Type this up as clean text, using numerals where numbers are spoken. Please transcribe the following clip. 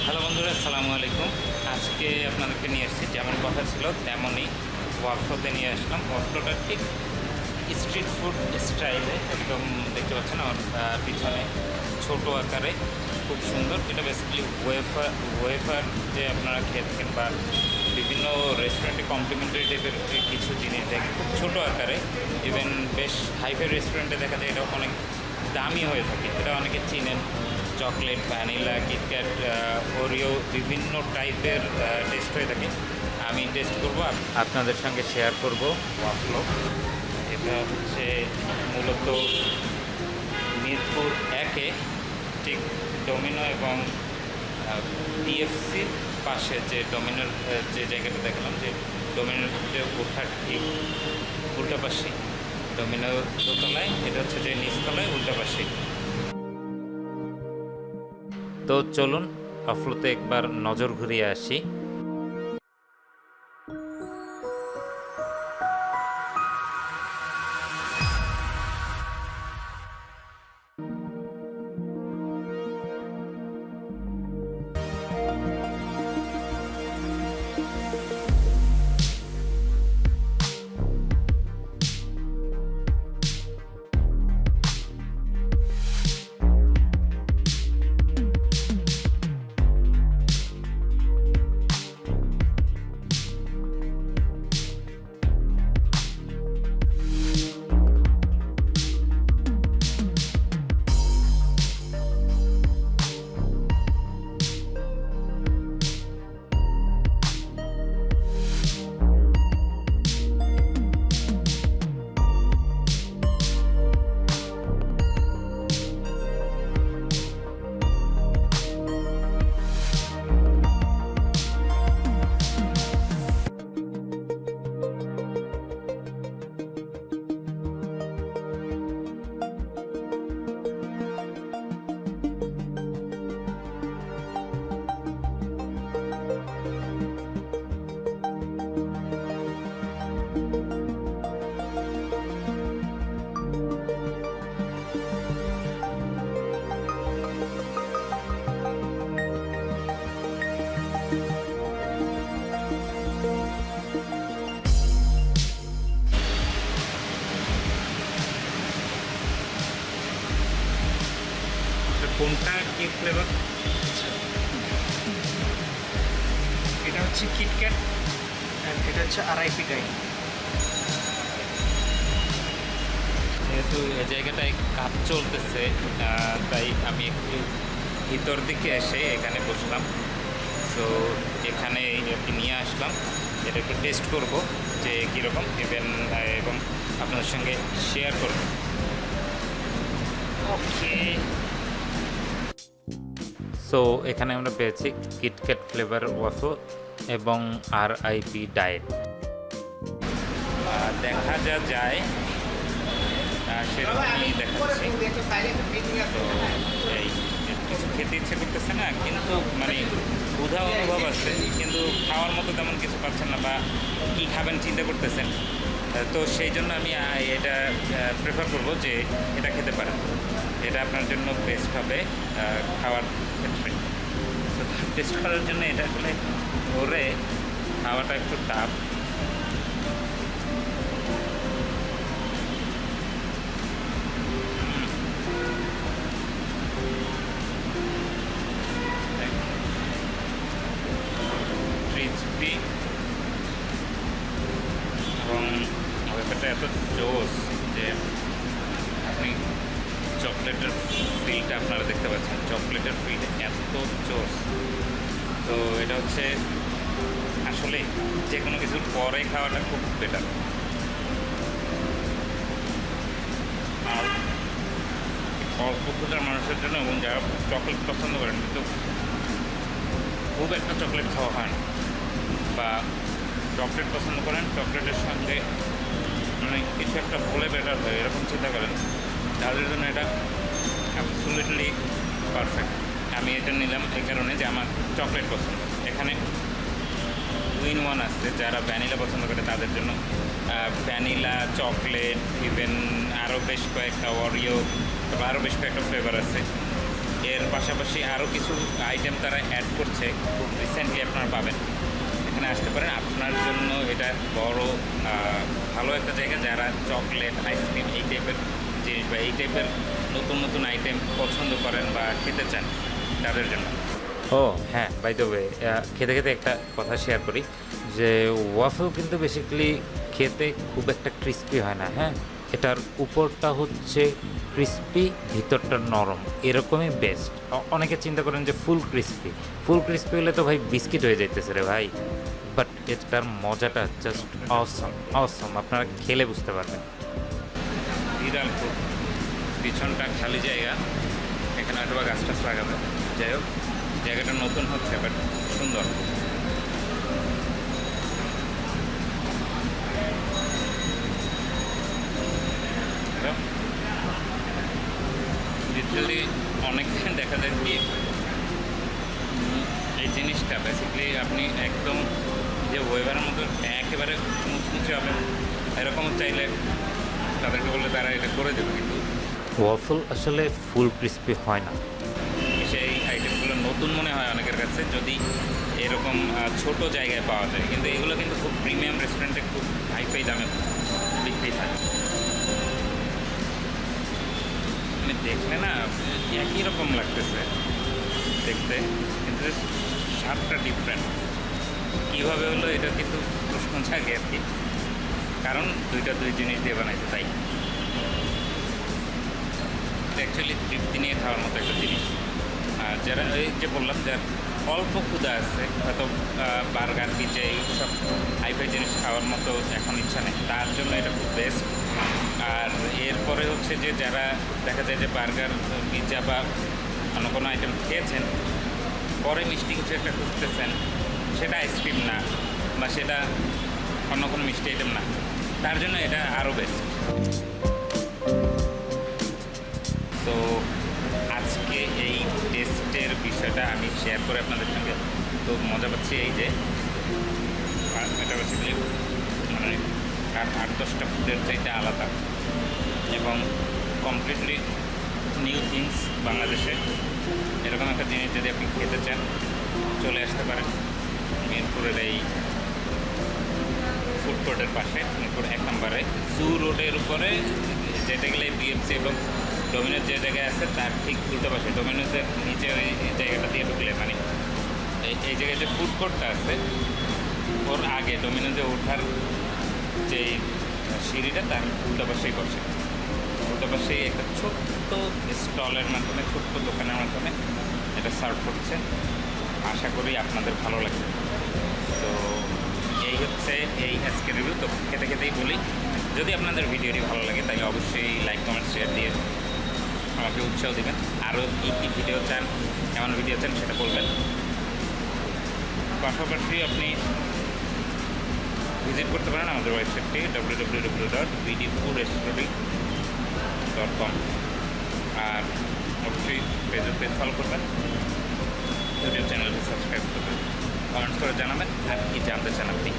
Hello বন্ধুরা, আসসালামু আলাইকুম। আজকে আপনাদেরকে নিয়ে এসেছি, যেমন কথা ছিল তেমনই ওয়াফলোতে নিয়ে আসলাম। ওয়াফলোটা ঠিক স্ট্রিট ফুড স্টাইলে একদম দেখতে পাচ্ছেন আমার পিছনে ছোট আকারে, খুব সুন্দর। এটা বেসিক্যালি ওয়েফার যে আপনারা খেয়ে থাকেন বা বিভিন্ন রেস্টুরেন্টে কমপ্লিমেন্টারি টাইপের কিছু জিনিস দেখেন খুব ছোটো আকারে। ইভেন বেশ হাইফাই রেস্টুরেন্টে দেখা যায় এটা অনেক দামি হয়ে থাকে, এটা অনেকে চিনেন। চকলেট, ভ্যানিলা, কিটক্যাট, ওরিও বিভিন্ন টাইপের টেস্ট হয়ে থাকে। আমি টেস্ট করব, আপনাদের সঙ্গে শেয়ার করব ওয়াফলো। এটা হচ্ছে মূলত মিরপুর 1-এ ঠিক ডোমিনো এবং ডিএফসির পাশে যে ডোমিনোর যে জায়গাটা দেখালাম, যে ডোমিনোতে ওঠার ঠিক উল্টা পাশে, ডোমিনো দোতলায়, এটা হচ্ছে যে নিচতলায় উল্টা পাশে। তো চলুন ওয়াফলোতে একবার নজর ঘুরিয়ে আসি। কোনটা কি ফ্লেভার? এটা হচ্ছে কিটক্যাট অ্যান্ড এটা হচ্ছে আরআইপি গাই। যেহেতু এই জায়গাটায় কাজ চলতেছে, তাই আমি একটু ভিতর দিকে এসে এখানে বসলাম। সো এখানে নিয়ে আসলাম, এটা একটু টেস্ট করব যে কীরকম, এবং আপনাদের সঙ্গে শেয়ার করব। ওকে, সো এখানে আমরা পেয়েছি কিটক্যাট ফ্লেভার ওয়াফল এবং আরআইপি ডায়েট। দেখা যায় সেরকমই দেখাচ্ছি। তো এই কিছু খেতে ইচ্ছে করতেছে না, কিন্তু মানে ক্ষুধা অনুভব আছে, কিন্তু খাওয়ার মতো তেমন কিছু পাচ্ছেন না, বা কী খাবেন চিন্তা করতেছেন। তো সেই জন্য আমি এটা প্রেফার করব যে এটা খেতে পারেন, এটা আপনার জন্য বেস্ট হবে খাওয়ার ক্ষেত্রে। তো টেস্ট করার জন্য এটা আসলে ধরে খাওয়াটা একটু টাফ। ক্রিসপি এবং ব্যাপারটা এত জোস যে আপনি চকলেটের ফিলটা আপনারা দেখতে পাচ্ছেন, চকলেটের ফিল এত জোস। তো এটা হচ্ছে আসলে যে কোনো কিছুর পরে খাওয়াটা খুব বেটার। আর অল্প ক্ষুধার মানুষের জন্য, এবং যারা চকলেট পছন্দ করেন কিন্তু খুব একটা চকলেট খাওয়া হয় না, বা চকলেট পছন্দ করেন, চকলেটের সঙ্গে মানে কিছু একটা ভুলে বেটার হয় এরকম চিন্তা করেন, তাদের জন্য এটা অ্যাবসলিউটলি পারফেক্ট। আমি এটা নিলাম এই কারণে যে আমার চকলেট পছন্দ। এখানে উইন ওয়ান আসছে, যারা ভ্যানিলা পছন্দ করে তাদের জন্য ভ্যানিলা, চকলেট, ইভেন আরও বেশ কয়েকটা ওরিও, আরও বেশ কয়েকটা ফ্লেভার আছে। এর পাশাপাশি আরও কিছু আইটেম তারা অ্যাড করছে, খুব রিসেন্টলি আপনারা পাবেন। এখানে আসতে পারেন, আপনার জন্য এটা বড় ভালো একটা জায়গা। যারা চকলেট, আইসক্রিম এই টাইপের জিনিস বা এই টাইপের নতুন নতুন আইটেম পছন্দ করেন বা খেতে চান তাদের জন্য। ও হ্যাঁ, বাই দ্য ওয়ে, খেতে খেতে একটা কথা শেয়ার করি যে ওয়াফল কিন্তু বেসিক্যালি খেতে খুব একটা ক্রিস্পি হয় না। হ্যাঁ, এটার উপরটা হচ্ছে ক্রিস্পি, ভিতরটা নরম, এরকমই বেস্ট। অনেকে চিন্তা করেন যে ফুল ক্রিস্পি হলে তো ভাই বিস্কিট হয়ে যাইতেছে রে ভাই, বাট এটার মজাটা জাস্ট অসম। আপনারা খেলে বুঝতে পারবেন। বিড়াল ফুড, পিছনটা খালি জায়গা, এখানে হয়তো বা গাছ টাছ লাগাবে। যাই হোক, জায়গাটা নতুন হচ্ছে বাট সুন্দর। লিটারালি অনেক দেখা যায় কি এই জিনিসটা বেসিক্যালি আপনি একদম যে ওয়েবারের মতো একেবারে মুচমুচে হবে এরকম চাইলে তাদেরকে বললে তারা এটা করে দেবে, কিন্তু ওয়াফল আসলে ফুল ক্রিস্পি হয় না। সেই আইটেমগুলো নতুন মনে হয় অনেকের কাছে যদি এরকম ছোট জায়গায় পাওয়া যায়, কিন্তু এগুলো কিন্তু খুব প্রিমিয়াম রেস্টুরেন্টে খুব হাইফাই দামে বিক্রি থাকে। মানে দেখলে না একই রকম লাগতেছে দেখতে, কিন্তু স্বাদটা ডিফারেন্ট। কীভাবে হলো এটা কিন্তু প্রশ্ন জাগে আর কি, কারণ দুই জিনিস দিয়ে বানাইছে তাই। অ্যাকচুয়ালি তৃপ্তি নিয়ে খাওয়ার মতো একটা জিনিস। আর যারা এই যে বললাম যার অল্প ক্ষুধা আছে, হয়তো বার্গার, পিৎজা এইসব হাইফাই জিনিস খাওয়ার মতো এখন ইচ্ছা নেই, তার জন্য এটা খুব বেস্ট। আর এরপরে হচ্ছে যে যারা দেখা যায় যে বার্গার, পিৎজা বা অন্য কোনো আইটেম খেয়েছেন, পরে মিষ্টি কিছু একটা খুঁজতেছেন, সেটা আইসক্রিম না বা সেটা অন্য কোনো মিষ্টি আইটেম না, তার জন্য এটা আরও বেস্ট। তো আজকে এই টেস্টের বিষয়টা আমি শেয়ার করে আপনাদের সঙ্গে তো মজা পাচ্ছি। এই যে এটা বেসিক্যালি মানে 8-10টা ফুডের চাইতে আলাদা এবং কমপ্লিটলি নিউ থিংস। বাংলাদেশে এরকম একটা জিনিস যদি আপনি খেতে চান চলে আসতে পারেন মিরপুরের এই ফুড কোর্টের পাশে, মিরপুর 1 নম্বরে জু রোডের উপরে যেটা গেলে বিএফসি এবং ডোমিনোজ যে জায়গায় আছে তার ঠিক উল্টো পাশে, ডোমিনোজের নিচে ওই জায়গাটা দিয়ে ঢুকলে মানে এই জায়গায় যে ফুড কোর্টটা আছে ওর আগে ডোমিনোজে ওঠার যে সিঁড়িটা তার উল্টো পাশেই বসে। উল্টো পাশেই একটা ছোট্ট স্টলের মাধ্যমে, ছোট্ট দোকানের মাধ্যমে এটা সার্ভ করছে। আশা করি আপনাদের ভালো লাগবে। তো এই হচ্ছে এই আজকের রিভিউ। তো খেতে খেতেই বলি, যদি আপনাদের ভিডিওটি ভালো লাগে তাহলে অবশ্যই লাইক, কমেন্ট, শেয়ার দিয়ে আমাকে উৎসাহ দেবেন। আরও কী কী ভিডিও চান, কেমন ভিডিও চান সেটা বলবেন। পাশাপাশি আপনি ভিজিট করতে পারেন আমাদের ওয়েবসাইটটি www.bdfoodstory.com। আর অবশ্যই পেজ ফলো করবেন, ইউটিউব চ্যানেলটি সাবস্ক্রাইব করবেন, কমেন্টস করে জানাবেন আর কি জানতে চান আপনি।